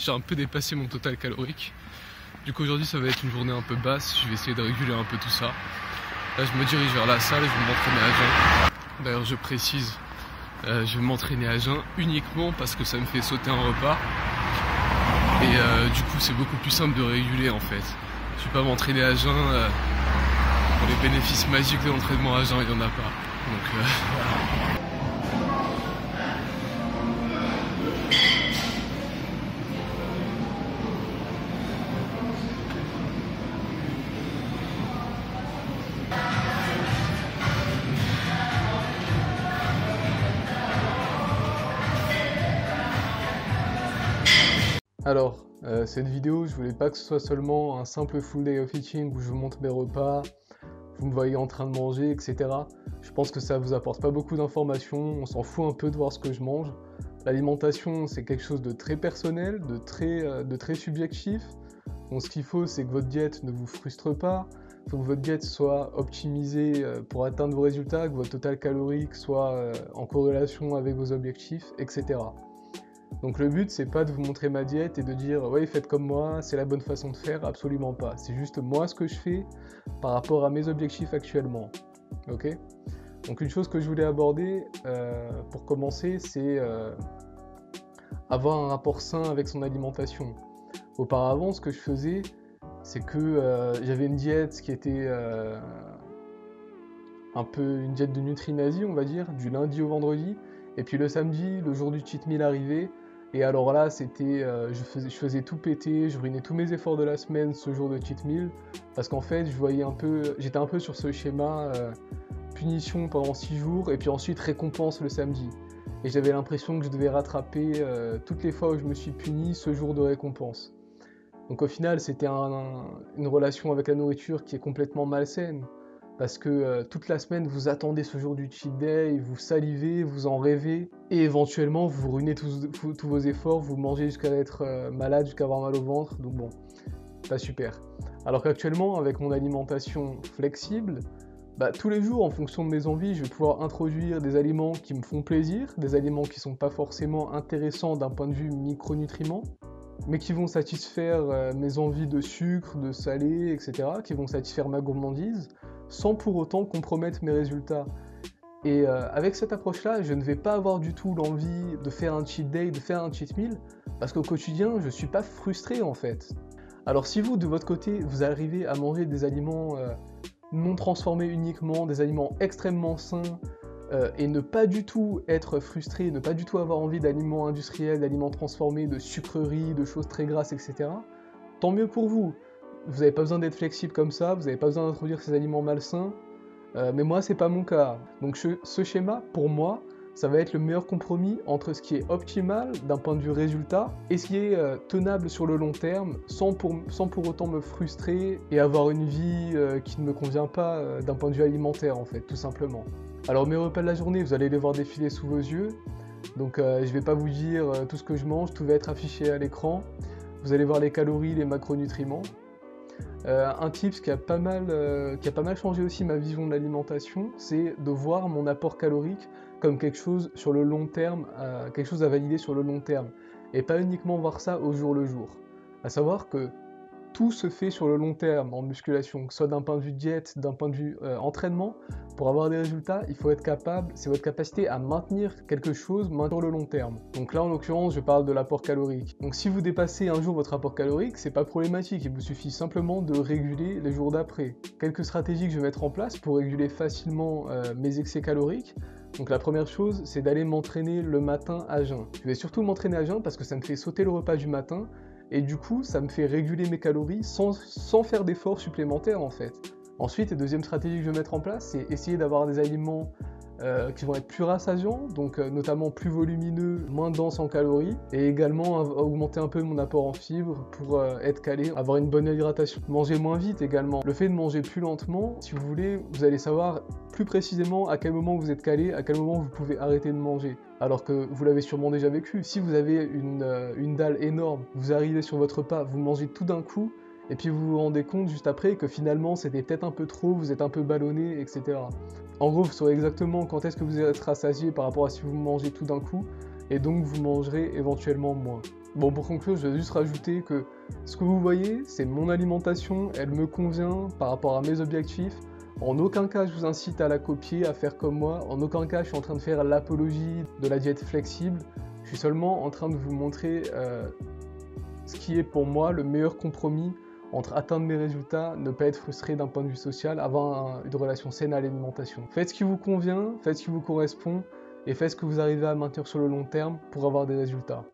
j'ai un peu dépassé mon total calorique. Du coup aujourd'hui ça va être une journée un peu basse, je vais essayer de réguler un peu tout ça. Là je me dirige vers la salle et je vais m'entraîner à jeun. D'ailleurs je précise, je vais m'entraîner à jeun uniquement parce que ça me fait sauter un repas. Et du coup c'est beaucoup plus simple de réguler en fait. Je vais pas m'entraîner à jeun, pour les bénéfices magiques de l'entraînement à jeun il n'y en a pas. Donc voilà. Alors, cette vidéo, je voulais pas que ce soit seulement un simple full day of eating où je vous montre mes repas, vous me voyez en train de manger, etc. Je pense que ça vous apporte pas beaucoup d'informations, on s'en fout un peu de voir ce que je mange. L'alimentation, c'est quelque chose de très personnel, de très subjectif. Donc ce qu'il faut, c'est que votre diète ne vous frustre pas, il faut que votre diète soit optimisée pour atteindre vos résultats, que votre total calorique soit en corrélation avec vos objectifs, etc. Donc le but, c'est pas de vous montrer ma diète et de dire « ouais, faites comme moi, c'est la bonne façon de faire », absolument pas. C'est juste moi ce que je fais par rapport à mes objectifs actuellement. Ok ? Donc une chose que je voulais aborder pour commencer, c'est avoir un rapport sain avec son alimentation. Auparavant, ce que je faisais, c'est que j'avais une diète qui était un peu une diète de Nutri-Nazi, on va dire, du lundi au vendredi, et puis le samedi, le jour du cheat meal arrivait, et alors là, c'était, je faisais tout péter, je ruinais tous mes efforts de la semaine ce jour de cheat meal, parce qu'en fait, j'étais un peu sur ce schéma punition pendant 6 jours, et puis ensuite récompense le samedi. Et j'avais l'impression que je devais rattraper toutes les fois où je me suis puni ce jour de récompense. Donc au final, c'était une relation avec la nourriture qui est complètement malsaine, parce que toute la semaine, vous attendez ce jour du cheat day, vous salivez, vous en rêvez, et éventuellement, vous ruinez tous vos efforts, vous mangez jusqu'à être malade, jusqu'à avoir mal au ventre, donc bon, pas super. Alors qu'actuellement, avec mon alimentation flexible, tous les jours, en fonction de mes envies, je vais pouvoir introduire des aliments qui me font plaisir, des aliments qui sont pas forcément intéressants d'un point de vue micronutriments, mais qui vont satisfaire mes envies de sucre, de salé, etc., qui vont satisfaire ma gourmandise, sans pour autant compromettre mes résultats. Et avec cette approche-là, je ne vais pas avoir du tout l'envie de faire un cheat day, de faire un cheat meal, parce qu'au quotidien, je ne suis pas frustré en fait. Alors si vous, de votre côté, vous arrivez à manger des aliments non transformés uniquement, des aliments extrêmement sains, et ne pas du tout être frustré, ne pas du tout avoir envie d'aliments industriels, d'aliments transformés, de sucreries, de choses très grasses, etc., tant mieux pour vous. Vous n'avez pas besoin d'être flexible comme ça, vous n'avez pas besoin d'introduire ces aliments malsains, mais moi c'est pas mon cas. Donc ce schéma, pour moi, ça va être le meilleur compromis entre ce qui est optimal d'un point de vue résultat et ce qui est tenable sur le long terme sans pour autant me frustrer et avoir une vie qui ne me convient pas d'un point de vue alimentaire en fait, tout simplement. Alors mes repas de la journée, vous allez les voir défiler sous vos yeux, donc je vais pas vous dire tout ce que je mange, tout va être affiché à l'écran. Vous allez voir les calories, les macronutriments. Un tips qui a pas mal changé aussi ma vision de l'alimentation, c'est de voir mon apport calorique comme quelque chose sur le long terme, quelque chose à valider sur le long terme, et pas uniquement voir ça au jour le jour. À savoir que tout se fait sur le long terme en musculation, que ce soit d'un point de vue diète, d'un point de vue entraînement. Pour avoir des résultats, il faut être capable, c'est votre capacité à maintenir quelque chose sur le long terme. Donc là, en l'occurrence, je parle de l'apport calorique. Donc si vous dépassez un jour votre apport calorique, c'est pas problématique, il vous suffit simplement de réguler les jours d'après. Quelques stratégies que je vais mettre en place pour réguler facilement mes excès caloriques. Donc la première chose, c'est d'aller m'entraîner le matin à jeun. Je vais surtout m'entraîner à jeun parce que ça me fait sauter le repas du matin, et du coup, ça me fait réguler mes calories sans faire d'efforts supplémentaires en fait. Ensuite, la deuxième stratégie que je vais mettre en place, c'est essayer d'avoir des aliments qui vont être plus rassasiants, donc notamment plus volumineux, moins denses en calories, et également augmenter un peu mon apport en fibres pour être calé, avoir une bonne hydratation. Manger moins vite également. Le fait de manger plus lentement, si vous voulez, vous allez savoir plus précisément à quel moment vous êtes calé, à quel moment vous pouvez arrêter de manger. Alors que vous l'avez sûrement déjà vécu. Si vous avez une dalle énorme, vous arrivez sur votre repas, vous mangez tout d'un coup, et puis vous vous rendez compte juste après que finalement c'était peut-être un peu trop, vous êtes un peu ballonné, etc. En gros, vous saurez exactement quand est-ce que vous êtes rassasié par rapport à si vous mangez tout d'un coup, et donc vous mangerez éventuellement moins. Bon, pour conclure, je vais juste rajouter que ce que vous voyez, c'est mon alimentation, elle me convient par rapport à mes objectifs. En aucun cas, je vous incite à la copier, à faire comme moi. En aucun cas, je suis en train de faire l'apologie de la diète flexible. Je suis seulement en train de vous montrer ce qui est pour moi le meilleur compromis entre atteindre mes résultats, ne pas être frustré d'un point de vue social, avoir une relation saine à l'alimentation. Faites ce qui vous convient, faites ce qui vous correspond, et faites ce que vous arrivez à maintenir sur le long terme pour avoir des résultats.